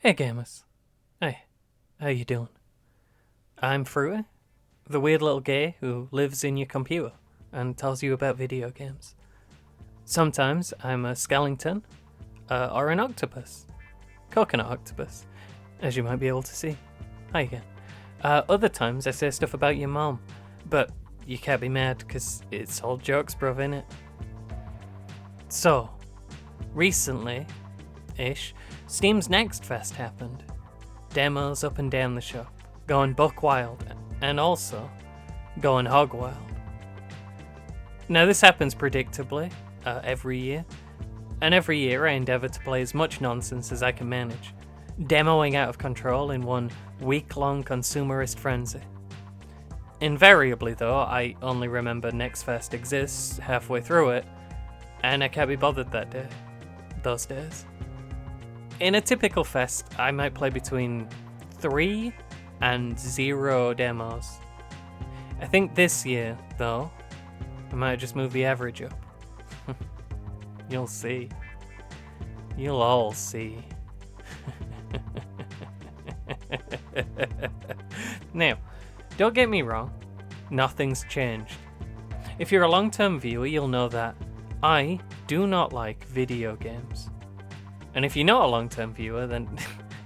Hey gamers. Hey, how you doing? I'm Fruity, the weird little gay who lives in your computer and tells you about video games. Sometimes I'm a skeleton, or an octopus. Coconut octopus, as you might be able to see. Hi again. Other times I say stuff about your mom, but you can't be mad because it's all jokes, bruv, innit? So, recently-ish, Steam's Next Fest happened. Demos up and down the shop, going buck wild, and also going hog wild. Now this happens predictably, every year, and every year I endeavour to play as much nonsense as I can manage, demoing out of control in one week-long consumerist frenzy. Invariably though, I only remember Next Fest exists halfway through it, and I can't be bothered those days. In a typical fest, I might play between 3 and 0 demos. I think this year, though, I might just move the average up. You'll see. You'll all see. Now, don't get me wrong, nothing's changed. If you're a long-term viewer, you'll know that I do not like video games. And if you're not a long-term viewer, then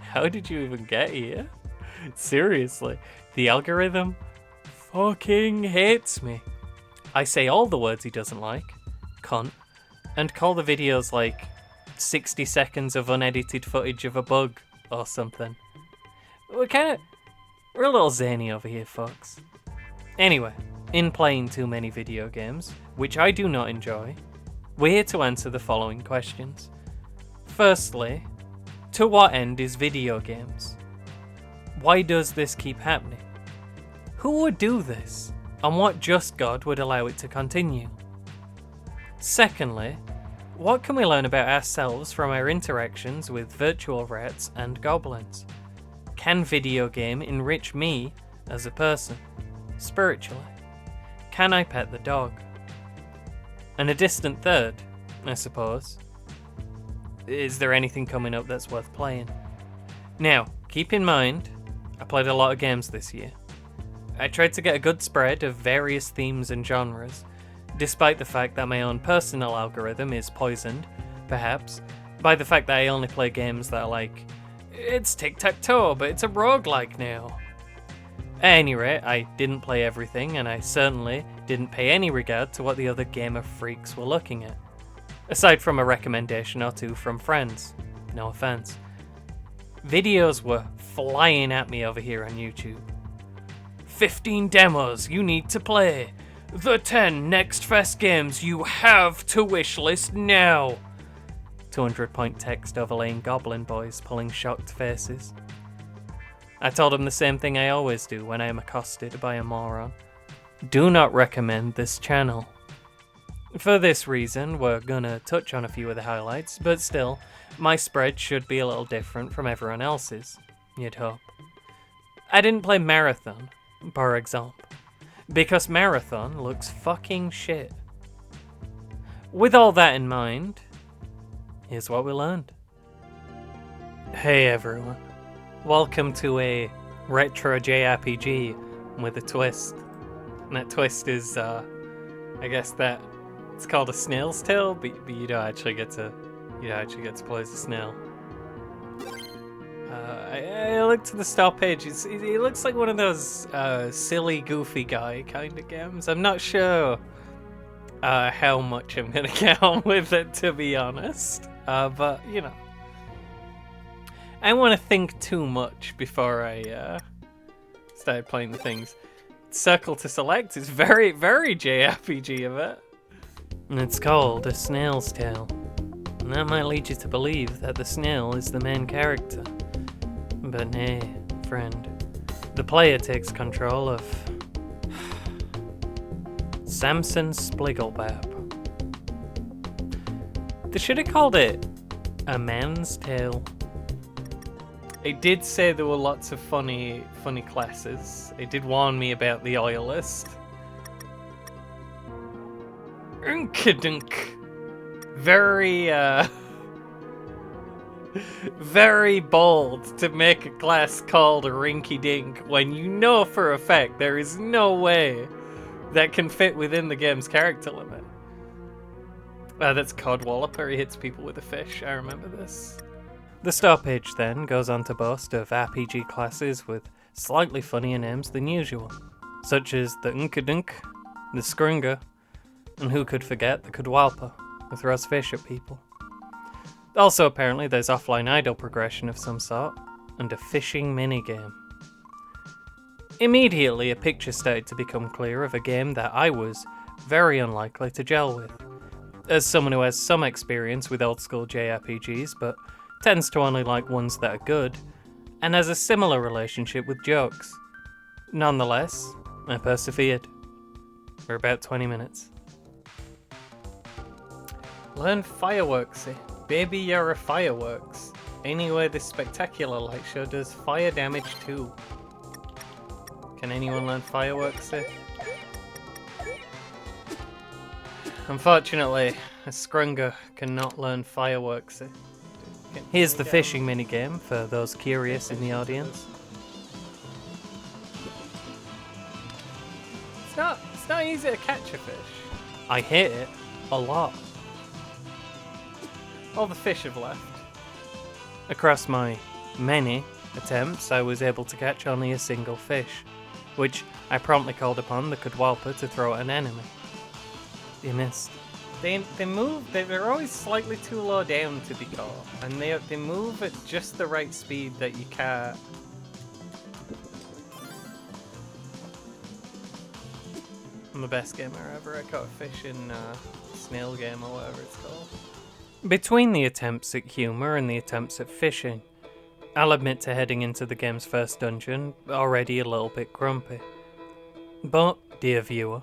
how did you even get here? Seriously, the algorithm fucking hates me. I say all the words he doesn't like, cunt, and call the videos like 60 seconds of unedited footage of a bug or something. We're a little zany over here, folks. Anyway, in playing too many video games, which I do not enjoy, we're here to answer the following questions. Firstly, to what end is video games? Why does this keep happening? Who would do this? And what just God would allow it to continue? Secondly, what can we learn about ourselves from our interactions with virtual rats and goblins? Can video game enrich me as a person, spiritually? Can I pet the dog? And a distant third, I suppose. Is there anything coming up that's worth playing? Now, keep in mind, I played a lot of games this year. I tried to get a good spread of various themes and genres, despite the fact that my own personal algorithm is poisoned, perhaps, by the fact that I only play games that are like, it's tic-tac-toe, but it's a roguelike now. At any rate, I didn't play everything, and I certainly didn't pay any regard to what the other gamer freaks were looking at. Aside from a recommendation or two from friends. No offense. Videos were flying at me over here on YouTube. 15 demos you need to play. The 10 Next Fest games you have to wishlist now. 200-point text overlaying goblin boys pulling shocked faces. I told them the same thing I always do when I am accosted by a moron. Do not recommend this channel. For this reason, we're gonna touch on a few of the highlights, but still, my spread should be a little different from everyone else's, you'd hope. I didn't play Marathon, for example, because Marathon looks fucking shit. With all that in mind, here's what we learned. Hey everyone, welcome to a retro JRPG with a twist. And that twist is, I guess that it's called a snail's tail, but you don't actually get to play as a snail. I looked to the start page. It looks like one of those silly, goofy guy kind of games. I'm not sure how much I'm gonna get on with it, to be honest. But you know, I don't want to think too much before I start playing the things. Circle to select is very, very JRPG of it. And it's called A Snail's Tale. And that might lead you to believe that the snail is the main character. But nay, friend. The player takes control of Samson Spligglebab. They should have called it A Man's Tale. It did say there were lots of funny classes. It did warn me about the oilist. Unkadunk. Very, Very bold to make a class called Rinky Dink when you know for a fact there is no way that can fit within the game's character limit. That's Codwalloper, he hits people with a fish, I remember this. The star page then goes on to boast of RPG classes with slightly funnier names than usual, such as the Unkadunk, the Scrunger, and who could forget the Codwalloper, who throws fish at people. Also, apparently, there's offline idle progression of some sort, and a fishing minigame. Immediately, a picture started to become clear of a game that I was very unlikely to gel with. As someone who has some experience with old school JRPGs, but tends to only like ones that are good, and has a similar relationship with jokes. Nonetheless, I persevered. For about 20 minutes. Learn fireworksy. Baby, you're a fireworks. Anyway, this spectacular light show does fire damage too. Can anyone learn fireworksy? Unfortunately, a Scrunger cannot learn fireworksy. Here's the fishing minigame for those curious in the audience. It's not easy to catch a fish. I hate it a lot. All the fish have left. Across my many attempts, I was able to catch only a single fish, which I promptly called upon the Codwalloper to throw at an enemy. He missed. They move, they're always slightly too low down to be caught, and they move at just the right speed that you can't. I'm the best gamer ever. I caught a fish in Snail game or whatever it's called. Between the attempts at humour and the attempts at fishing, I'll admit to heading into the game's first dungeon already a little bit grumpy. But, dear viewer,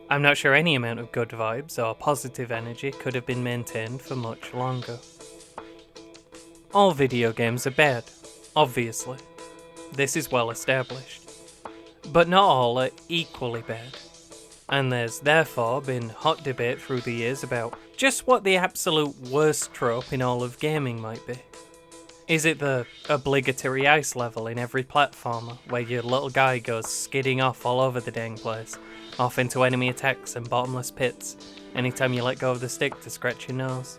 I'm not sure any amount of good vibes or positive energy could have been maintained for much longer. All video games are bad, obviously. This is well established. But not all are equally bad. And there's therefore been hot debate through the years about just what the absolute worst trope in all of gaming might be. Is it the obligatory ice level in every platformer, where your little guy goes skidding off all over the dang place, off into enemy attacks and bottomless pits, anytime you let go of the stick to scratch your nose?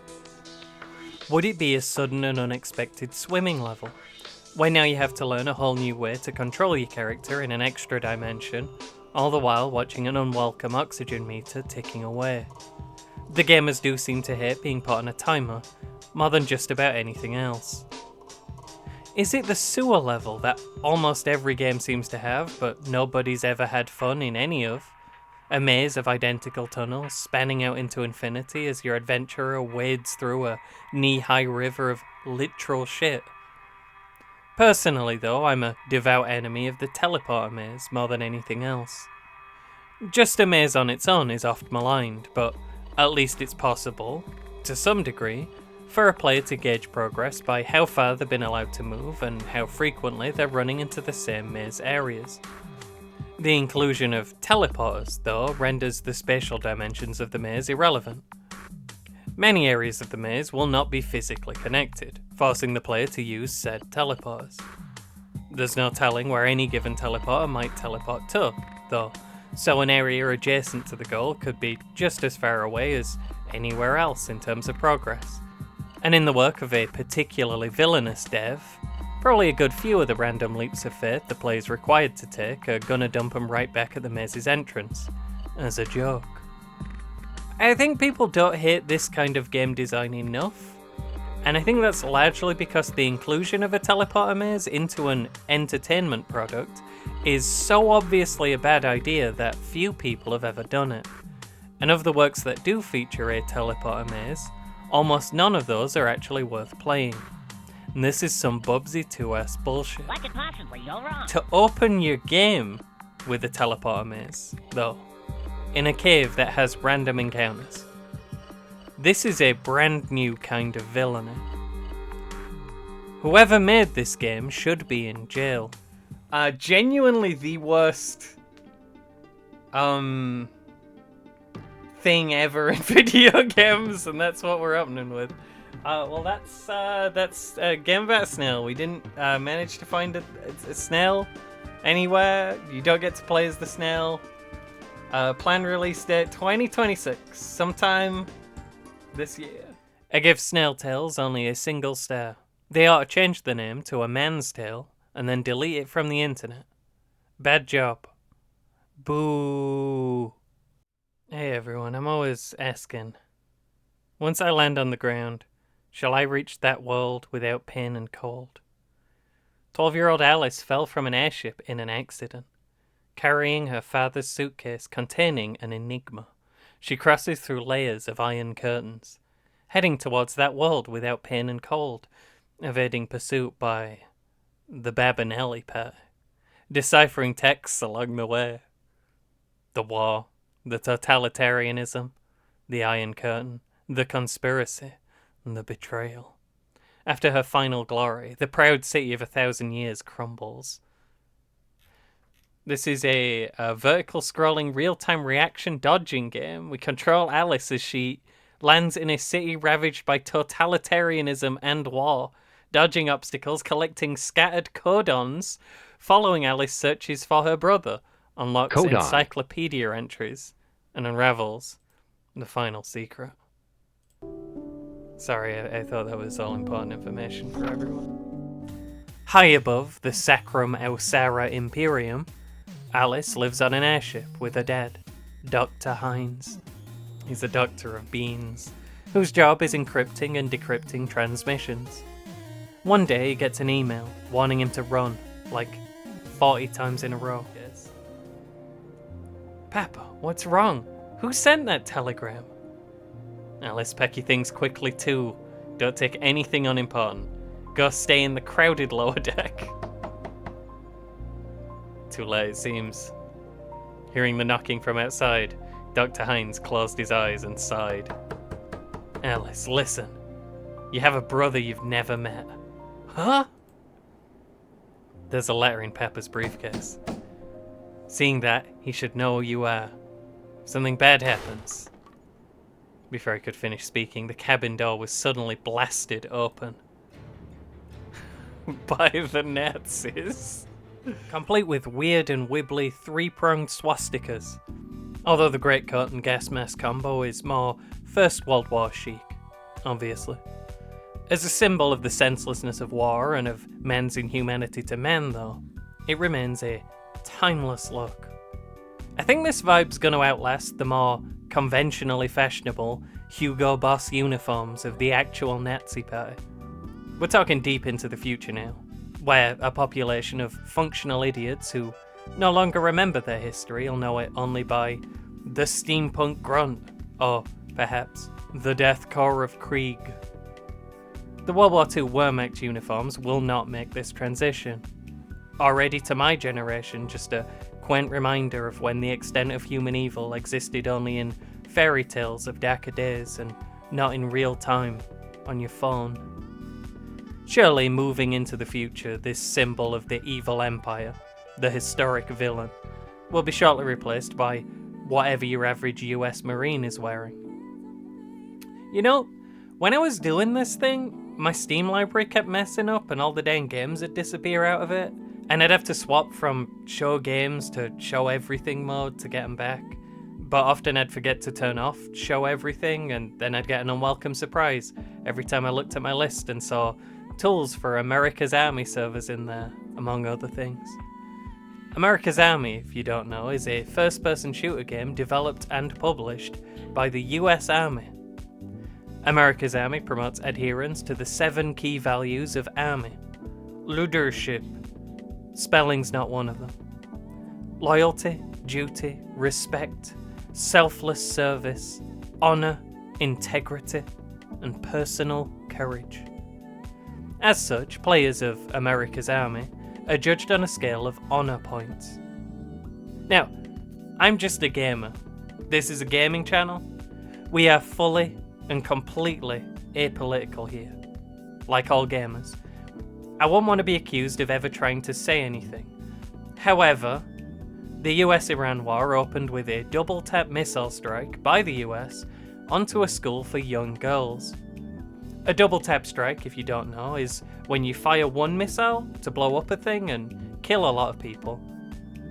Would it be a sudden and unexpected swimming level, where now you have to learn a whole new way to control your character in an extra dimension, all the while watching an unwelcome oxygen meter ticking away? The gamers do seem to hate being put on a timer, more than just about anything else. Is it the sewer level that almost every game seems to have, but nobody's ever had fun in any of? A maze of identical tunnels spanning out into infinity as your adventurer wades through a knee-high river of literal shit. Personally though, I'm a devout enemy of the teleporter maze more than anything else. Just a maze on its own is oft maligned, but at least it's possible, to some degree, for a player to gauge progress by how far they've been allowed to move and how frequently they're running into the same maze areas. The inclusion of teleporters, though, renders the spatial dimensions of the maze irrelevant. Many areas of the maze will not be physically connected, forcing the player to use said teleporters. There's no telling where any given teleporter might teleport to, though, so an area adjacent to the goal could be just as far away as anywhere else in terms of progress. And in the work of a particularly villainous dev, probably a good few of the random leaps of faith the player's required to take are gonna dump them right back at the maze's entrance, as a joke. I think people don't hate this kind of game design enough, and I think that's largely because the inclusion of a teleporter maze into an entertainment product is so obviously a bad idea that few people have ever done it. And of the works that do feature a teleporter maze, almost none of those are actually worth playing. And this is some Bubsy 2S bullshit. What could possibly go wrong? To open your game with a teleporter maze, though, in a cave that has random encounters. This is a brand new kind of villainy. Whoever made this game should be in jail. Genuinely the worst thing ever in video games, and that's what we're opening with. Well, that's a game about Snail. We didn't manage to find a snail anywhere. You don't get to play as the snail. Planned release date 2026, sometime this year. I give Snail Tales only a single star. They ought to change the name to A Man's Tale and then delete it from the internet. Bad job. Boo. Hey everyone, I'm always asking. Once I land on the ground, shall I reach that world without pain and cold? 12-year-old Alice fell from an airship in an accident, carrying her father's suitcase containing an enigma. She crosses through layers of iron curtains, heading towards that world without pain and cold, evading pursuit by the Babanelli pie, deciphering texts along the way. The war, the totalitarianism, the Iron Curtain, the conspiracy, and the betrayal. After her final glory, the proud city of 1,000 years crumbles. This is a vertical scrolling real-time reaction dodging game. We control Alice as she lands in a city ravaged by totalitarianism and war, dodging obstacles, collecting scattered codons. Following Alice searches for her brother, unlocks encyclopedia entries, and unravels the final secret. Sorry, I thought that was all important information for everyone. High above the Sacrum Ausara Imperium, Alice lives on an airship with her dad, Dr. Hines. He's a doctor of beans, whose job is encrypting and decrypting transmissions. One day he gets an email warning him to run, like 40 times in a row. Papa, what's wrong? Who sent that telegram? Alice Pecky thinks quickly too. Don't take anything unimportant. Go stay in the crowded lower deck. Too late, it seems. Hearing the knocking from outside, Dr. Hines closed his eyes and sighed. Alice, listen. You have a brother you've never met. Huh? There's a letter in Papa's briefcase. Seeing that, he should know who you are. If something bad happens. Before I could finish speaking, the cabin door was suddenly blasted open. By the Nazis. Complete with weird and wibbly three-pronged swastikas. Although the greatcoat and gas mask combo is more First World War chic, obviously. As a symbol of the senselessness of war and of men's inhumanity to men, though, it remains a timeless look. I think this vibe's gonna outlast the more conventionally fashionable Hugo Boss uniforms of the actual Nazi party. We're talking deep into the future now, where a population of functional idiots who no longer remember their history will know it only by the steampunk grunt, or perhaps the death corps of Krieg. The World War II Wehrmacht uniforms will not make this transition. Already to my generation, just a quaint reminder of when the extent of human evil existed only in fairy tales of darker days and not in real time on your phone. Surely, moving into the future, this symbol of the evil empire, the historic villain, will be shortly replaced by whatever your average US Marine is wearing. You know, when I was doing this thing, my Steam library kept messing up and all the dang games would disappear out of it, and I'd have to swap from show games to show everything mode to get them back. But often I'd forget to turn off show everything, and then I'd get an unwelcome surprise every time I looked at my list and saw tools for America's Army servers in there, among other things. America's Army, if you don't know, is a first-person shooter game developed and published by the US Army. America's Army promotes adherence to the 7 key values of Army. Leadership. Spelling's not one of them. Loyalty, duty, respect, selfless service, honor, integrity, and personal courage. As such, players of America's Army are judged on a scale of honor points. Now, I'm just a gamer. This is a gaming channel. We are fully and completely apolitical here, like all gamers. I wouldn't want to be accused of ever trying to say anything. However, the US-Iran war opened with a double-tap missile strike by the US onto a school for young girls. A double tap strike, if you don't know, is when you fire one missile to blow up a thing and kill a lot of people.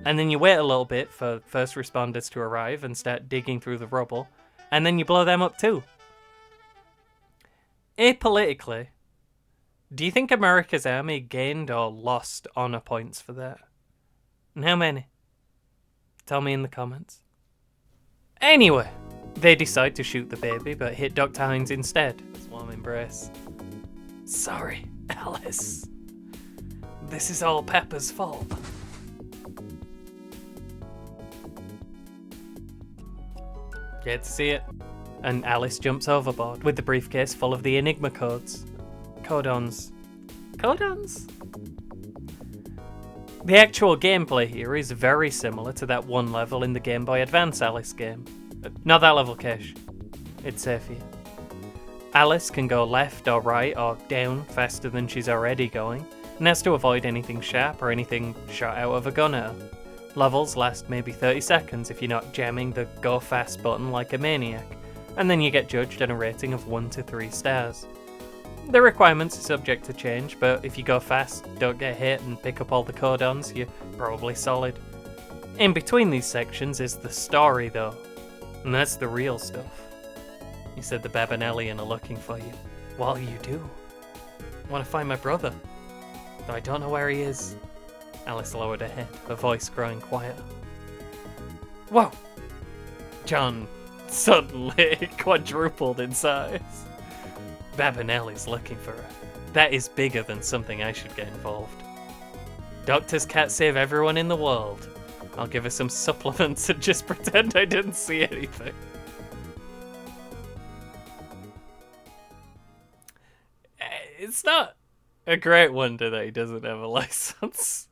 And then you wait a little bit for first responders to arrive and start digging through the rubble. And then you blow them up too. Apolitically, do you think America's army gained or lost honor points for that? And how many? Tell me in the comments. Anyway, they decide to shoot the baby, but hit Dr. Hines instead. Warm embrace. Sorry, Alice. This is all Pepper's fault. Get to see it. And Alice jumps overboard with the briefcase full of the Enigma codes. Codons. Codons? The actual gameplay here is very similar to that one level in the Game Boy Advance Alice game. Not that level, Kesh. It's safe here. Alice can go left or right or down faster than she's already going, and has to avoid anything sharp or anything shot out of a gun at her. Levels last maybe 30 seconds if you're not jamming the go fast button like a maniac, and then you get judged on a rating of 1 to 3 stars. The requirements are subject to change, but if you go fast, don't get hit and pick up all the codons, you're probably solid. In between these sections is the story though, and that's the real stuff. You said the Babanellian are looking for you. Well, you do. I want to find my brother, though I don't know where he is. Alice lowered her head, her voice growing quieter. Whoa! John suddenly quadrupled in size. Babanelli's looking for her. That is bigger than something I should get involved. Doctors can't save everyone in the world. I'll give her some supplements and just pretend I didn't see anything. It's not a great wonder that he doesn't have a license.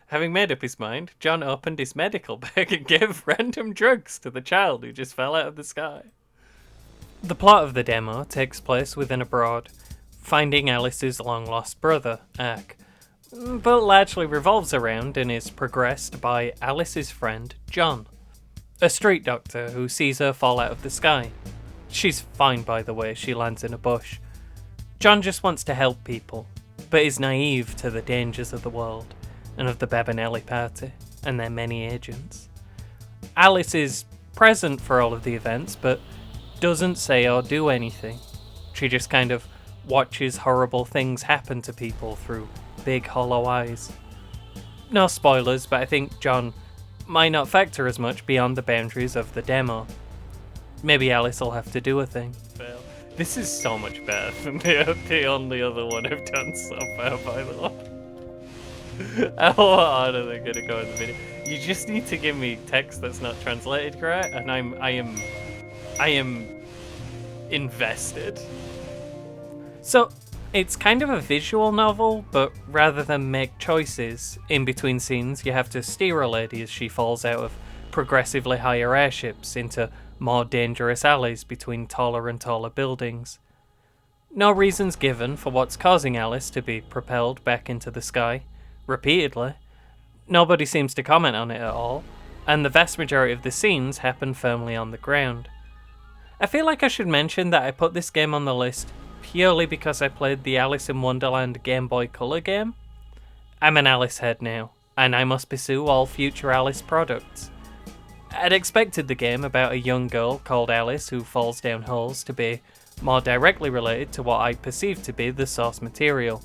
Having made up his mind, John opened his medical bag and gave random drugs to the child who just fell out of the sky. The plot of the demo takes place within a broad finding Alice's long-lost brother arc, but largely revolves around and is progressed by Alice's friend John, a street doctor who sees her fall out of the sky. She's fine, by the way, she lands in a bush. John just wants to help people, but is naive to the dangers of the world and of the Babanelli party and their many agents. Alice is present for all of the events, but doesn't say or do anything. She just kind of watches horrible things happen to people through big hollow eyes. No spoilers, but I think John might not factor as much beyond the boundaries of the demo. Maybe Alice will have to do a thing. This is so much better than the only other one I've done so far, by the way. How hard are they going to go in the video? You just need to give me text that's not translated correct, and I am invested. So, it's kind of a visual novel, but rather than make choices in between scenes, you have to steer a lady as she falls out of progressively higher airships into more dangerous alleys between taller and taller buildings. No reasons given for what's causing Alice to be propelled back into the sky, repeatedly. Nobody seems to comment on it at all, and the vast majority of the scenes happen firmly on the ground. I feel like I should mention that I put this game on the list purely because I played the Alice in Wonderland Game Boy Color game. I'm an Alice head now, and I must pursue all future Alice products. I'd expected the game about a young girl called Alice who falls down holes to be more directly related to what I perceived to be the source material.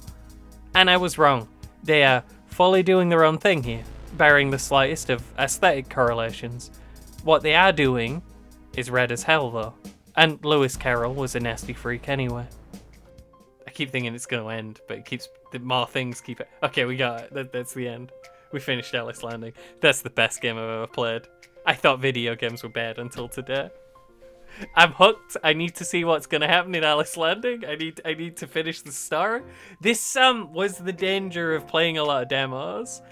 And I was wrong. They are fully doing their own thing here, bearing the slightest of aesthetic correlations. What they are doing is red as hell though, and Lewis Carroll was a nasty freak anyway. I keep thinking it's going to end, but it keeps, the more things keep it. Okay, we got it. That's the end. We finished Alice Landing. That's the best game I've ever played. I thought video games were bad until today. I'm hooked. I need to see what's going to happen in Alice Landing. I need to finish the story. This was the danger of playing a lot of demos.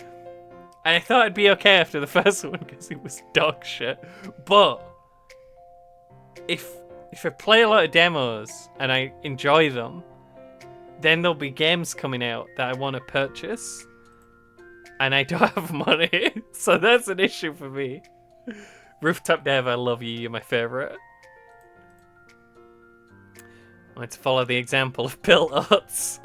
And I thought it'd be okay after the first one because it was dog shit. But if I play a lot of demos and I enjoy them, then there'll be games coming out that I want to purchase. And I don't have money. So that's an issue for me. Rooftop Dev, I love you. You're my favorite. I want to follow the example of Bill Oates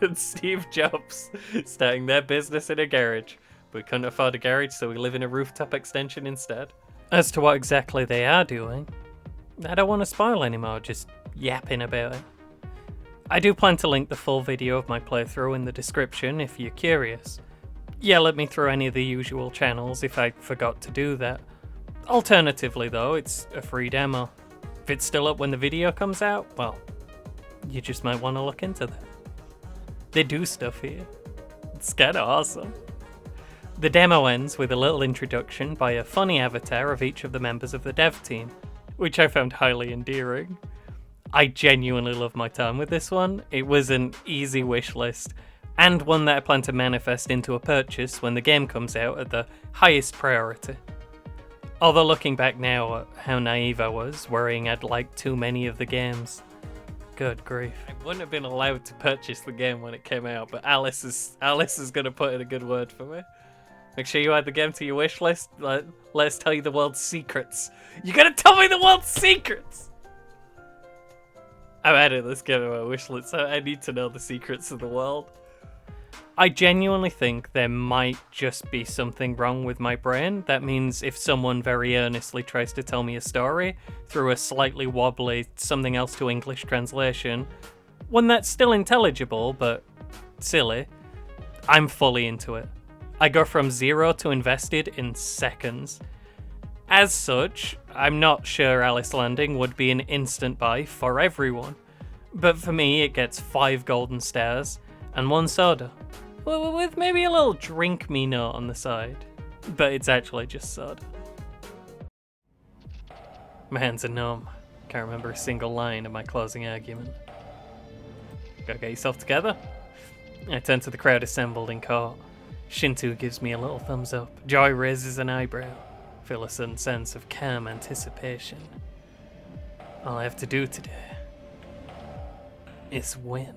and Steve Jobs starting their business in a garage. But we couldn't afford a garage, so we live in a rooftop extension instead. As to what exactly they are doing, I don't want to spoil anymore, just yapping about it. I do plan to link the full video of my playthrough in the description if you're curious. Yell at me through any of the usual channels if I forgot to do that. Alternatively though, it's a free demo. If it's still up when the video comes out, well, you just might want to look into that. They do stuff here. It's kinda awesome. The demo ends with a little introduction by a funny avatar of each of the members of the dev team, which I found highly endearing. I genuinely love my time with this one. It was an easy wish list, and one that I plan to manifest into a purchase when the game comes out at the highest priority. Although looking back now at how naive I was, worrying I'd liked too many of the games. Good grief. I wouldn't have been allowed to purchase the game when it came out, but Alice is going to put in a good word for me. Make sure you add the game to your wish list. Let's tell you the world's secrets. You gotta tell me the world's secrets! I've added this game to my wish list, so I need to know the secrets of the world. I genuinely think there might just be something wrong with my brain. That means if someone very earnestly tries to tell me a story through a slightly wobbly something else to English translation, one that's still intelligible but silly, I'm fully into it. I go from 0 to invested in seconds. As such, I'm not sure Alice Landing would be an instant buy for everyone, but for me it gets 5 golden stars and 1 soda. Well, with maybe a little drink me note on the side, but it's actually just soda. My hands are numb. Can't remember a single line of my closing argument. Gotta get yourself together? I turn to the crowd assembled in court. Shinto gives me a little thumbs up. Joy raises an eyebrow. Feel a sudden sense of calm anticipation. All I have to do today is win.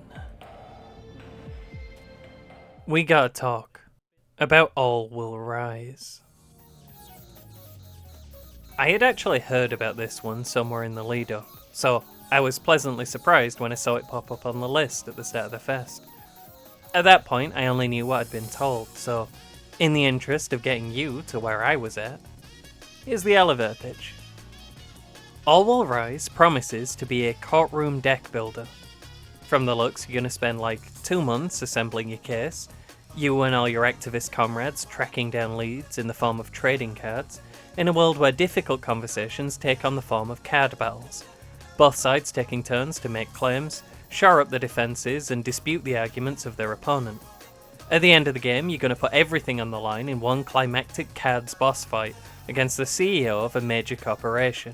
We gotta talk about All Will Rise. I had actually heard about this one somewhere in the lead up, so I was pleasantly surprised when I saw it pop up on the list at the start of the fest. At that point, I only knew what I'd been told, so in the interest of getting you to where I was at, here's the elevator pitch. All Will Rise promises to be a courtroom deck builder. From the looks, you're gonna spend like 2 months assembling your case, you and all your activist comrades tracking down leads in the form of trading cards, in a world where difficult conversations take on the form of card battles, both sides taking turns to make claims, shore up the defences and dispute the arguments of their opponent. At the end of the game, you're going to put everything on the line in one climactic cards boss fight against the CEO of a major corporation,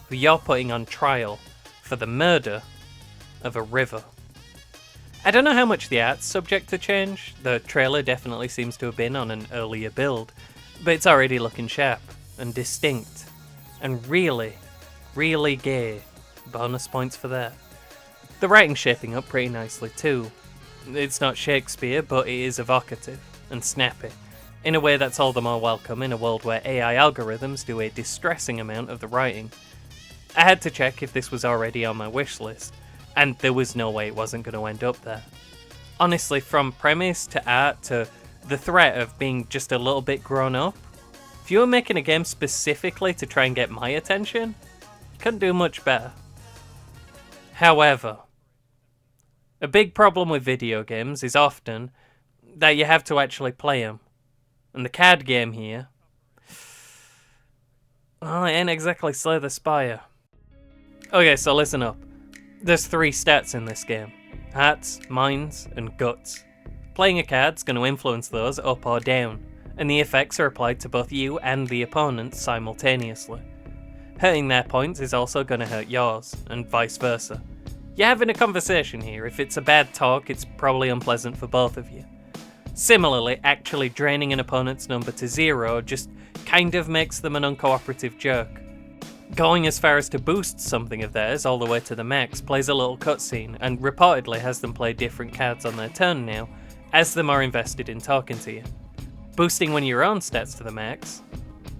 who you're putting on trial for the murder of a river. I don't know how much the art's subject to change. The trailer definitely seems to have been on an earlier build, but it's already looking sharp and distinct and really, really gay. Bonus points for that. The writing's shaping up pretty nicely too. It's not Shakespeare, but it is evocative and snappy, in a way that's all the more welcome in a world where AI algorithms do a distressing amount of the writing. I had to check if this was already on my wish list, and there was no way it wasn't going to end up there. Honestly, from premise to art to the threat of being just a little bit grown up, if you were making a game specifically to try and get my attention, you couldn't do much better. However, a big problem with video games is often that you have to actually play them. And the card game here, well, it ain't exactly Slay the Spire. Okay, so listen up. There's 3 stats in this game: hearts, minds, and guts. Playing a card's going to influence those up or down, and the effects are applied to both you and the opponent simultaneously. Hurting their points is also going to hurt yours, and vice versa. You're having a conversation here. If it's a bad talk, it's probably unpleasant for both of you. Similarly, actually draining an opponent's number to 0 just kind of makes them an uncooperative jerk. Going as far as to boost something of theirs all the way to the max plays a little cutscene, and reportedly has them play different cards on their turn now, as they're more invested in talking to you. Boosting one of your own stats to the max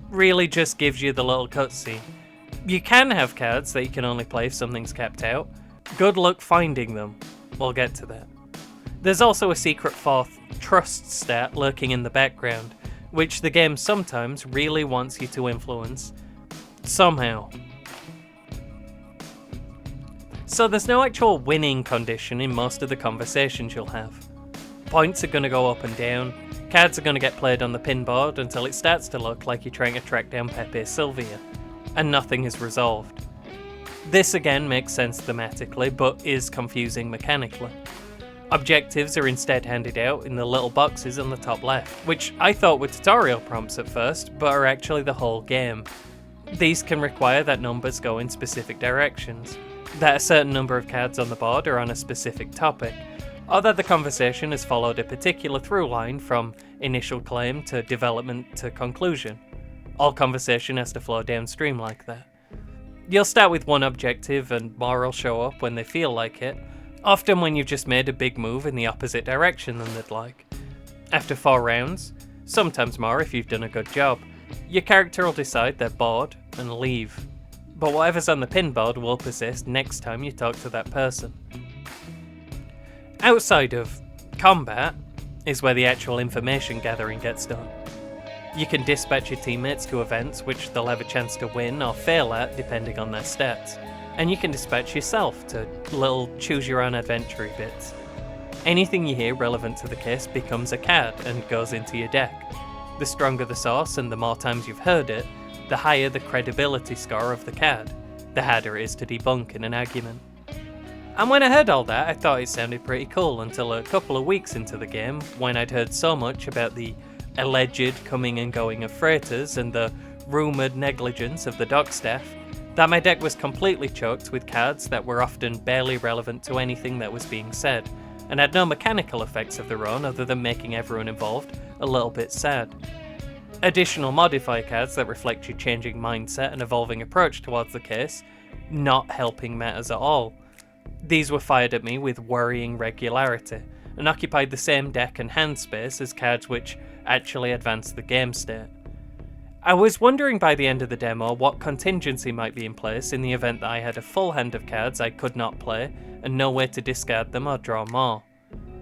really just gives you the little cutscene. You can have cards that you can only play if something's capped out, Good luck finding them. We'll get to that. There's also a secret fourth trust stat lurking in the background, which the game sometimes really wants you to influence. Somehow. So there's no actual winning condition in most of the conversations you'll have. Points are going to go up and down, cards are going to get played on the pin board until it starts to look like you're trying to track down Pepe Sylvia, and nothing is resolved. This again makes sense thematically, but is confusing mechanically. Objectives are instead handed out in the little boxes on the top left, which I thought were tutorial prompts at first, but are actually the whole game. These can require that numbers go in specific directions, that a certain number of cards on the board are on a specific topic, or that the conversation has followed a particular through line from initial claim to development to conclusion. All conversation has to flow downstream like that. You'll start with one objective and more will show up when they feel like it, often when you've just made a big move in the opposite direction than they'd like. After 4 rounds, sometimes more if you've done a good job, your character will decide they're bored and leave. But whatever's on the pin board will persist next time you talk to that person. Outside of combat is where the actual information gathering gets done. You can dispatch your teammates to events which they'll have a chance to win or fail at depending on their stats, and you can dispatch yourself to little choose-your-own-adventure bits. Anything you hear relevant to the case becomes a card and goes into your deck. The stronger the source and the more times you've heard it, the higher the credibility score of the card, the harder it is to debunk in an argument. And when I heard all that, I thought it sounded pretty cool until a couple of weeks into the game, when I'd heard so much about the alleged coming and going of freighters and the rumoured negligence of the dock staff, that my deck was completely choked with cards that were often barely relevant to anything that was being said, and had no mechanical effects of their own other than making everyone involved a little bit sad. Additional modifier cards that reflect your changing mindset and evolving approach towards the case, not helping matters at all. These were fired at me with worrying regularity, and occupied the same deck and hand space as cards which actually advanced the game state. I was wondering by the end of the demo what contingency might be in place in the event that I had a full hand of cards I could not play and no way to discard them or draw more.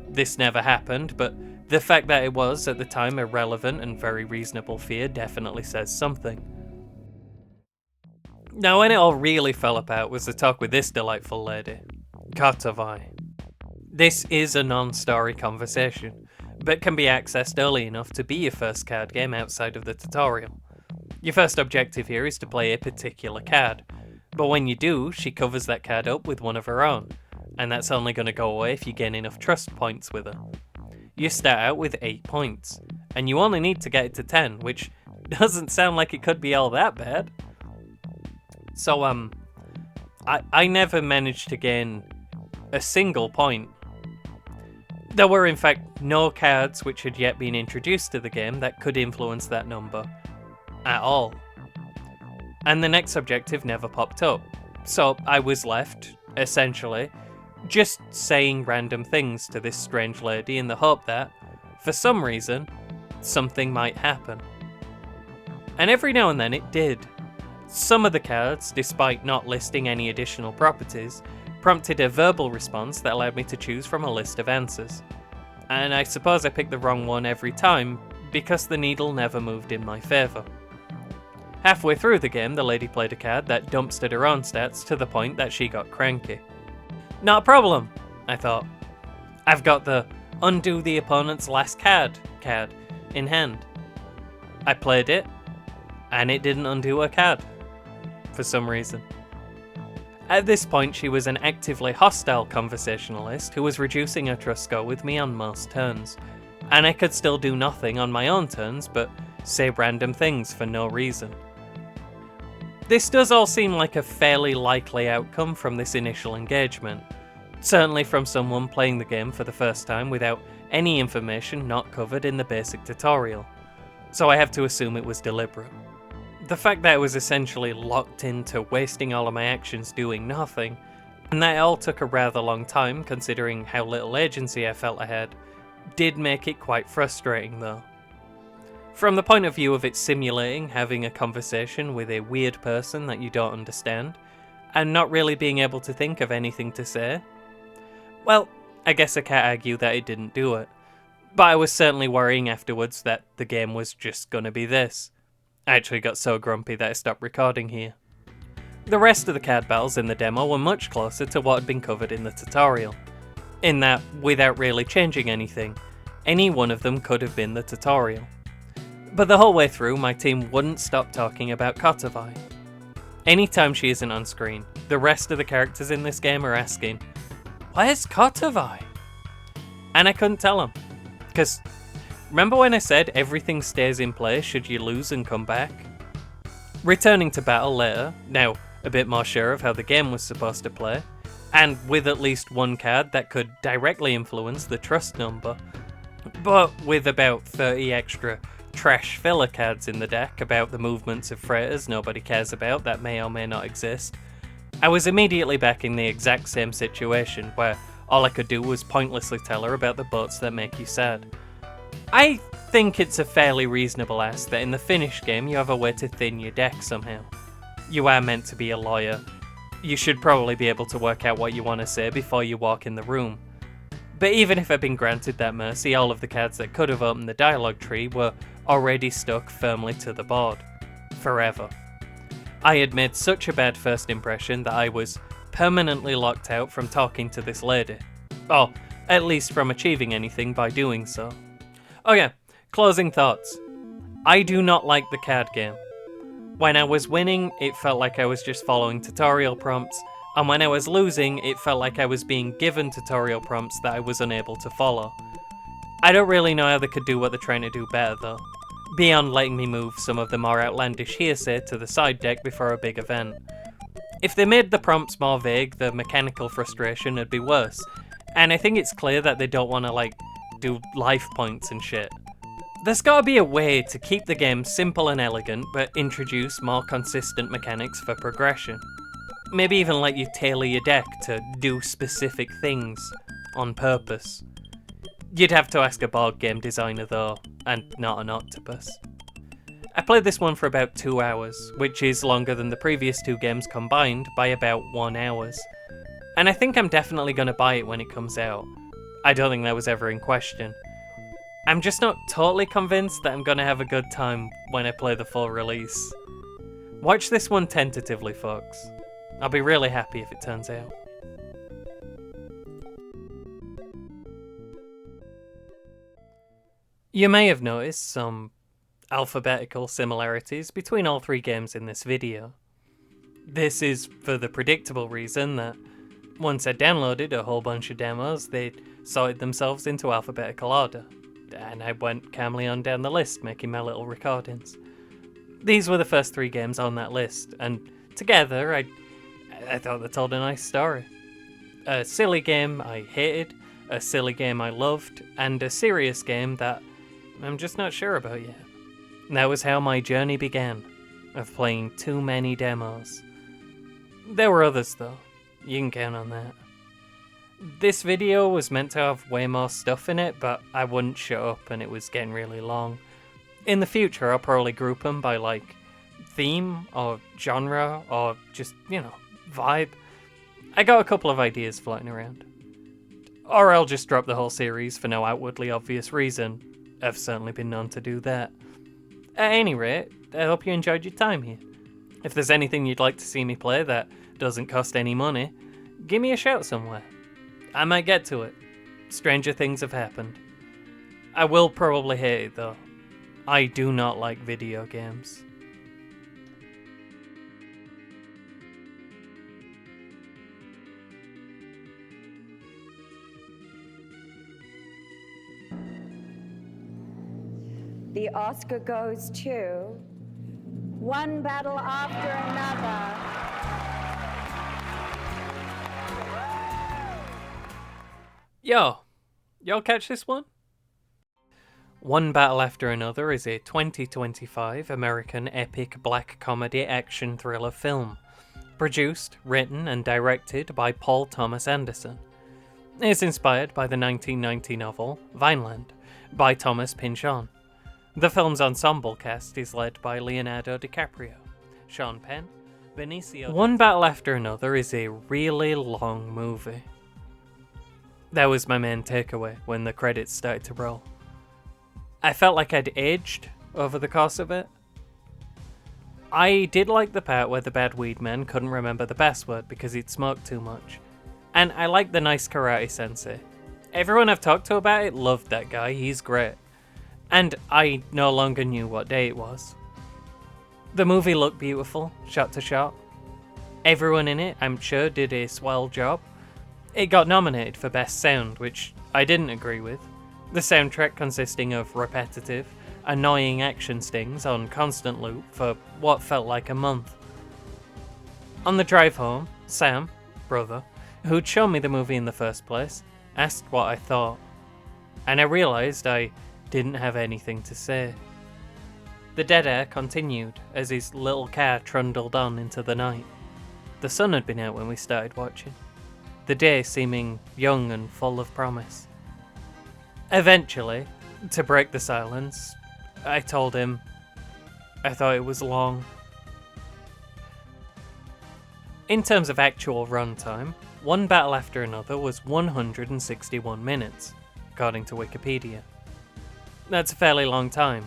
This never happened, but the fact that it was at the time a relevant and very reasonable fear definitely says something. Now when it all really fell apart was the talk with this delightful lady, Kotovai. This is a non-story conversation, but can be accessed early enough to be your first card game outside of the tutorial. Your first objective here is to play a particular card, but when you do, she covers that card up with one of her own, and that's only going to go away if you gain enough trust points with her. You start out with 8 points, and you only need to get it to 10, which doesn't sound like it could be all that bad. So, I never managed to gain a single point. There were in fact no cards which had yet been introduced to the game that could influence that number at all. And the next objective never popped up, so I was left, essentially, just saying random things to this strange lady in the hope that, for some reason, something might happen. And every now and then it did. Some of the cards, despite not listing any additional properties, prompted a verbal response that allowed me to choose from a list of answers. And I suppose I picked the wrong one every time, because the needle never moved in my favour. Halfway through the game, the lady played a card that dumpstered her own stats to the point that she got cranky. Not a problem, I thought. I've got the undo the opponent's last card in hand. I played it, and it didn't undo her card, for some reason. At this point, she was an actively hostile conversationalist who was reducing her trust score with me on most turns, and I could still do nothing on my own turns but say random things for no reason. This does all seem like a fairly likely outcome from this initial engagement, certainly from someone playing the game for the first time without any information not covered in the basic tutorial, so I have to assume it was deliberate. The fact that I was essentially locked into wasting all of my actions doing nothing, and that it all took a rather long time considering how little agency I felt I had, did make it quite frustrating though. From the point of view of it simulating having a conversation with a weird person that you don't understand, and not really being able to think of anything to say. Well, I guess I can't argue that it didn't do it, but I was certainly worrying afterwards that the game was just gonna be this. I actually got so grumpy that I stopped recording here. The rest of the card battles in the demo were much closer to what had been covered in the tutorial, in that, without really changing anything, any one of them could have been the tutorial. But the whole way through, my team wouldn't stop talking about Kotovai. Anytime she isn't on screen, the rest of the characters in this game are asking, "Where's Kotovai?" And I couldn't tell them, because remember when I said everything stays in place should you lose and come back? Returning to battle later, now a bit more sure of how the game was supposed to play, and with at least one card that could directly influence the trust number, but with about 30 extra trash filler cards in the deck about the movements of freighters nobody cares about that may or may not exist, I was immediately back in the exact same situation where all I could do was pointlessly tell her about the boats that make you sad. I think it's a fairly reasonable ask that in the finished game you have a way to thin your deck somehow. You are meant to be a lawyer. You should probably be able to work out what you want to say before you walk in the room. But even if I'd been granted that mercy, all of the cards that could have opened the dialogue tree were already stuck firmly to the board. Forever. I had made such a bad first impression that I was permanently locked out from talking to this lady. Or, at least from achieving anything by doing so. Oh yeah, closing thoughts. I do not like the card game. When I was winning, it felt like I was just following tutorial prompts, and when I was losing, it felt like I was being given tutorial prompts that I was unable to follow. I don't really know how they could do what they're trying to do better though, beyond letting me move some of the more outlandish hearsay to the side deck before a big event. If they made the prompts more vague, the mechanical frustration would be worse, and I think it's clear that they don't want to do life points and shit. There's gotta be a way to keep the game simple and elegant, but introduce more consistent mechanics for progression. Maybe even let you tailor your deck to do specific things on purpose. You'd have to ask a board game designer though, and not an octopus. I played this one for about 2 hours, which is longer than the previous 2 games combined by about 1 hour. And I think I'm definitely gonna buy it when it comes out. I don't think that was ever in question. I'm just not totally convinced that I'm gonna have a good time when I play the full release. Watch this one tentatively, folks. I'll be really happy if it turns out. You may have noticed some alphabetical similarities between all 3 games in this video. This is for the predictable reason that once I downloaded a whole bunch of demos, they'd sorted themselves into alphabetical order, and I went calmly on down the list making my little recordings. These were the first 3 games on that list, and together I thought they told a nice story. A silly game I hated, a silly game I loved, and a serious game that I'm just not sure about yet. That was how my journey began, of playing too many demos. There were others though, you can count on that. This video was meant to have way more stuff in it, but I wouldn't shut up and it was getting really long. In the future I'll probably group them by theme, or genre, or just, vibe. I got a couple of ideas floating around. Or I'll just drop the whole series for no outwardly obvious reason. I've certainly been known to do that. At any rate, I hope you enjoyed your time here. If there's anything you'd like to see me play that doesn't cost any money, give me a shout somewhere. I might get to it. Stranger things have happened. I will probably hate it though. I do not like video games. The Oscar goes to One Battle After Another. Y'all catch this one? One Battle After Another is a 2025 American epic black comedy action thriller film, produced, written and directed by Paul Thomas Anderson. It is inspired by the 1990 novel Vineland by Thomas Pynchon. The film's ensemble cast is led by Leonardo DiCaprio, Sean Penn, Benicio. One Battle After Another is a really long movie. That was my main takeaway when the credits started to roll. I felt like I'd aged over the course of it. I did like the part where the bad weed man couldn't remember the password because he'd smoked too much. And I liked the nice karate sensei. Everyone I've talked to about it loved that guy, he's great. And I no longer knew what day it was. The movie looked beautiful, shot to shot. Everyone in it, I'm sure, did a swell job. It got nominated for Best Sound, which I didn't agree with. The soundtrack consisting of repetitive, annoying action stings on constant loop for what felt like a month. On the drive home, Sam, brother, who'd shown me the movie in the first place, asked what I thought. And I realised I didn't have anything to say. The dead air continued as his little car trundled on into the night. The sun had been out when we started watching, the day seeming young and full of promise. Eventually, to break the silence, I told him I thought it was long. In terms of actual runtime, One Battle After Another was 161 minutes, according to Wikipedia. That's a fairly long time.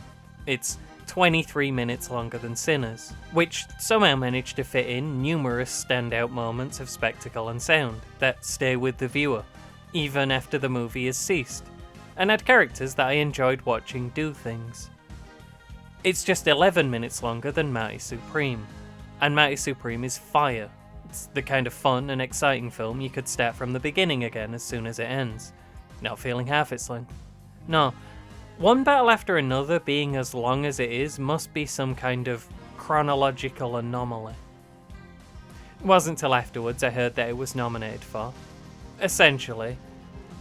It's 23 minutes longer than Sinners, which somehow managed to fit in numerous standout moments of spectacle and sound that stay with the viewer, even after the movie has ceased, and had characters that I enjoyed watching do things. It's just 11 minutes longer than Marty Supreme, and Marty Supreme is fire. It's the kind of fun and exciting film you could start from the beginning again as soon as it ends, not feeling half its length. No, One Battle After Another being as long as it is must be some kind of chronological anomaly. It wasn't till afterwards I heard that it was nominated for, essentially,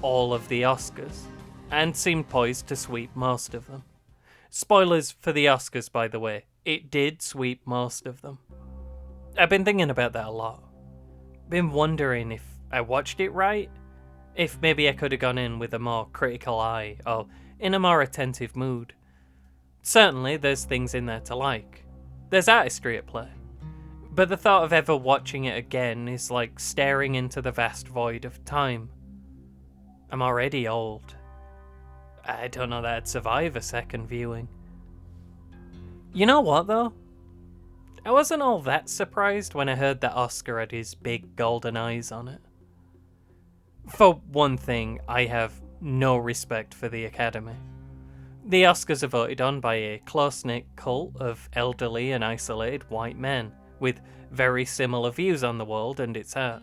all of the Oscars, and seemed poised to sweep most of them. Spoilers for the Oscars, by the way, it did sweep most of them. I've been thinking about that a lot. Been wondering if I watched it right, if maybe I could have gone in with a more critical eye, or in a more attentive mood. Certainly there's things in there to like. There's artistry at play. But the thought of ever watching it again is like staring into the vast void of time. I'm already old. I don't know that I'd survive a second viewing. You know what though? I wasn't all that surprised when I heard that Oscar had his big golden eyes on it. For one thing, I have no respect for the Academy. The Oscars are voted on by a close-knit cult of elderly and isolated white men, with very similar views on the world and its art.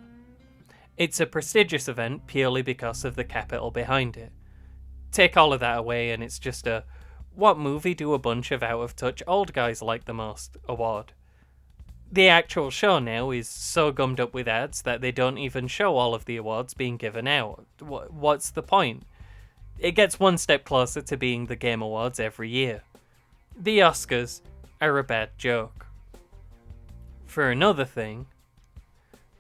It's a prestigious event purely because of the capital behind it. Take all of that away and it's just a "what movie do a bunch of out-of-touch old guys like the most?" award. The actual show now is so gummed up with ads that they don't even show all of the awards being given out. What's the point? It gets one step closer to being the Game Awards every year. The Oscars are a bad joke. For another thing,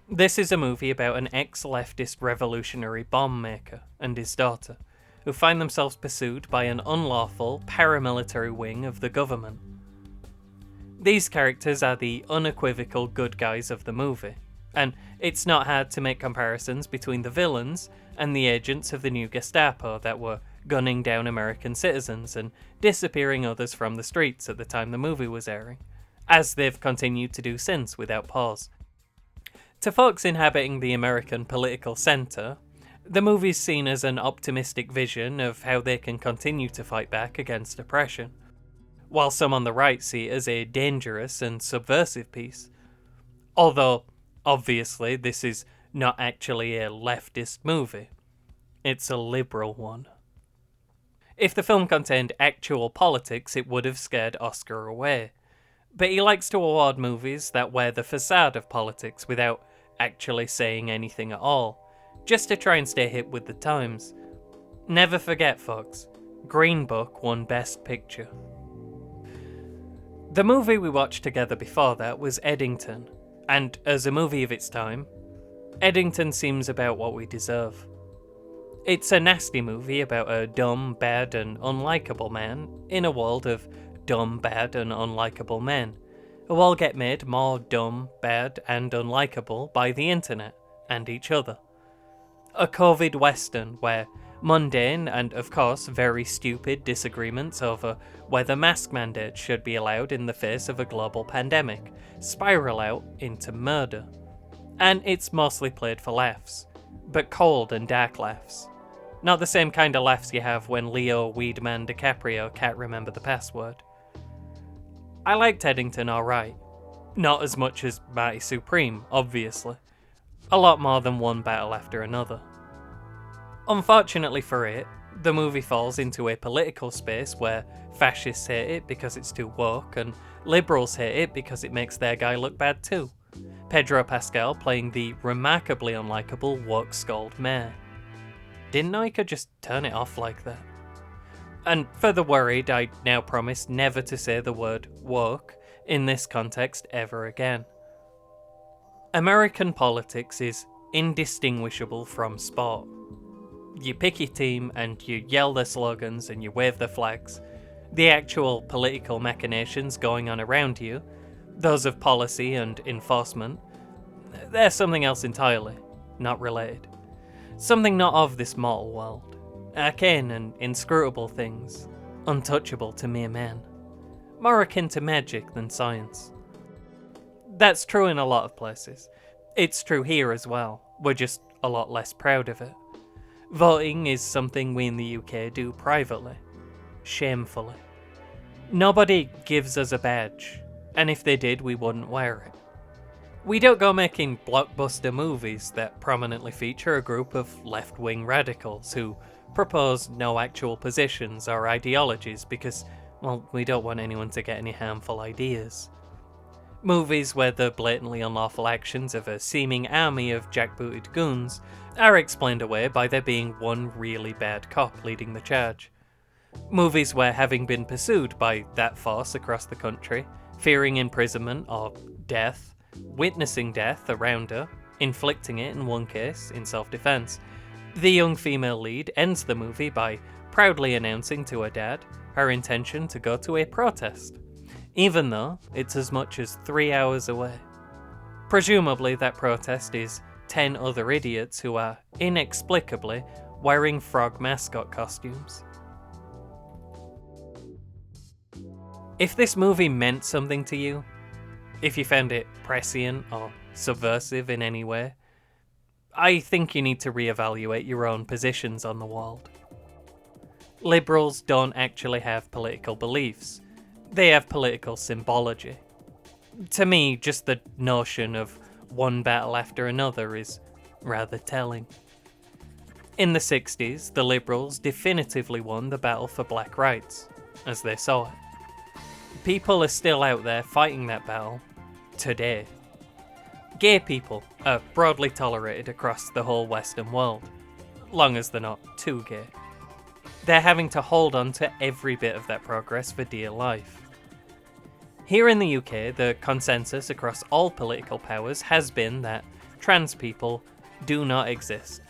this is a movie about an ex-leftist revolutionary bomb maker and his daughter, who find themselves pursued by an unlawful paramilitary wing of the government. These characters are the unequivocal good guys of the movie, and it's not hard to make comparisons between the villains and the agents of the new Gestapo that were gunning down American citizens and disappearing others from the streets at the time the movie was airing, as they've continued to do since without pause. To folks inhabiting the American political centre, the movie's seen as an optimistic vision of how they can continue to fight back against oppression, while some on the right see it as a dangerous and subversive piece. Although, obviously, this is not actually a leftist movie. It's a liberal one. If the film contained actual politics, it would have scared Oscar away. But he likes to award movies that wear the facade of politics without actually saying anything at all, just to try and stay hip with the times. Never forget, folks, Green Book won Best Picture. The movie we watched together before that was Eddington, and as a movie of its time, Eddington seems about what we deserve. It's a nasty movie about a dumb, bad, and unlikable man in a world of dumb, bad, and unlikable men, who all get made more dumb, bad, and unlikable by the internet and each other. A COVID western where mundane and, of course, very stupid disagreements over whether mask mandates should be allowed in the face of a global pandemic spiral out into murder. And it's mostly played for laughs, but cold and dark laughs. Not the same kind of laughs you have when Leo Weedman DiCaprio can't remember the password. I liked Eddington alright. Not as much as Mighty Supreme, obviously. A lot more than one battle after another. Unfortunately for it, the movie falls into a political space where fascists hate it because it's too woke, and liberals hate it because it makes their guy look bad too. Pedro Pascal playing the remarkably unlikable woke scold mayor. Didn't know he could just turn it off like that. And for the worried, I now promise never to say the word woke in this context ever again. American politics is indistinguishable from sport. You pick your team and you yell their slogans and you wave their flags. The actual political machinations going on around you, those of policy and enforcement, they're something else entirely, not related. Something not of this mortal world. Arcane and inscrutable things, untouchable to mere man. More akin to magic than science. That's true in a lot of places. It's true here as well. We're just a lot less proud of it. Voting is something we in the UK do privately. Shamefully. Nobody gives us a badge, and if they did, we wouldn't wear it. We don't go making blockbuster movies that prominently feature a group of left-wing radicals who propose no actual positions or ideologies because, well, we don't want anyone to get any harmful ideas. Movies where the blatantly unlawful actions of a seeming army of jackbooted goons are explained away by there being one really bad cop leading the charge. Movies where, having been pursued by that force across the country, fearing imprisonment or death, witnessing death around her, inflicting it in one case in self-defense, the young female lead ends the movie by proudly announcing to her dad her intention to go to a protest, even though it's as much as 3 hours away. Presumably that protest is 10 other idiots who are inexplicably wearing frog mascot costumes. If this movie meant something to you, if you found it prescient or subversive in any way, I think you need to reevaluate your own positions on the world. Liberals don't actually have political beliefs. They have political symbology. To me, just the notion of one battle after another is rather telling. In the 60s, the Liberals definitively won the battle for black rights, as they saw it. People are still out there fighting that battle today. Gay people are broadly tolerated across the whole Western world, long as they're not too gay. They're having to hold on to every bit of that progress for dear life. Here in the UK, the consensus across all political powers has been that trans people do not exist.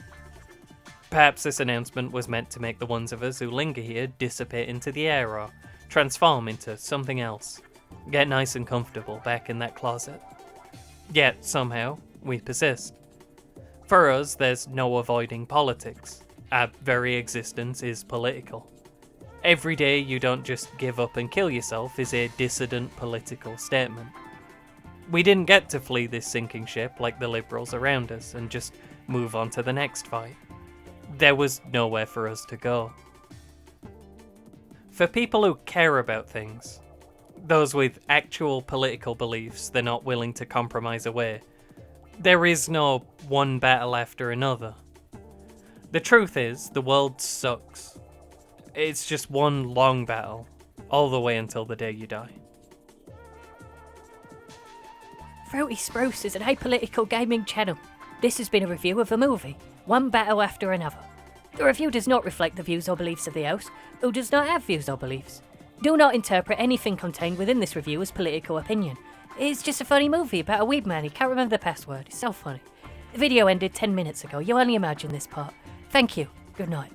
Perhaps this announcement was meant to make the ones of us who linger here dissipate into the air or transform into something else. Get nice and comfortable back in that closet. Yet, somehow, we persist. For us, there's no avoiding politics. Our very existence is political. Every day you don't just give up and kill yourself is a dissident political statement. We didn't get to flee this sinking ship like the Liberals around us and just move on to the next fight. There was nowhere for us to go. For people who care about things, those with actual political beliefs they're not willing to compromise away, there is no one battle after another. The truth is, the world sucks. It's just one long battle, all the way until the day you die. Fruity Spruce is an apolitical gaming channel. This has been a review of a movie, one battle after another. The review does not reflect the views or beliefs of the host, who does not have views or beliefs. Do not interpret anything contained within this review as political opinion. It's just a funny movie about a weeb man who can't remember the password. It's so funny. The video ended 10 minutes ago. You only imagine this part. Thank you. Good night.